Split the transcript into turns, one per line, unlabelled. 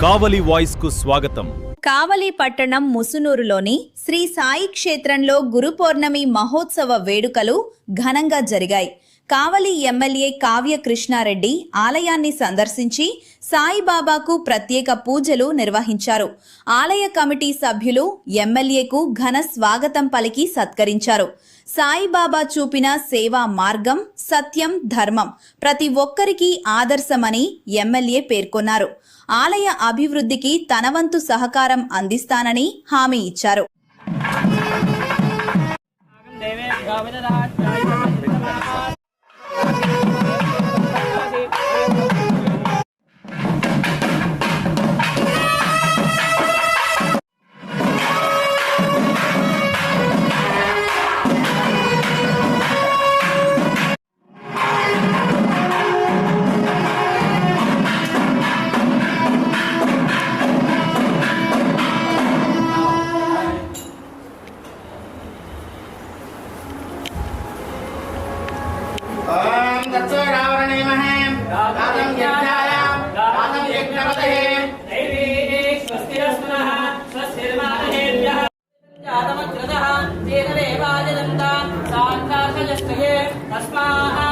కావలి voice కు స్వాగతం.
కావలి పట్టణం ముసునూరులోని శ్రీ సాయి క్షేత్రంలో గురు పౌర్ణమి మహోత్సవ వేడుకలు ఘనంగా జరిగాయి. కావలి ఎమ్మెల్యే కావ్య కృష్ణారెడ్డి ఆలయాన్ని సందర్శించి సాయిబాబాకు ప్రత్యేక పూజలు నిర్వహించారు. ఆలయ కమిటీ సభ్యులు ఎమ్మెల్యేకు ఘన స్వాగతం పలికి సత్కరించారు. సాయిబాబా చూపిన సేవా మార్గం, సత్యం, ధర్మం ప్రతి ఒక్కరికి ఆదర్శమని ఎమ్మెల్యే పేర్కొన్నారు. ఆలయ అభివృద్ధికి తన వంతు సహకారం అందిస్తానని హామీ ఇచ్చారు.
ओम तत्सो रावणे महे गातं यज्ञायां गातं यज्ञपतये दैवी स्वस्तिरस्मनः स्वस्तिर्माहेभ्यः जातमग्रतः तेन देवाजनन्ता सान्तार्कजस्तये तस्मात्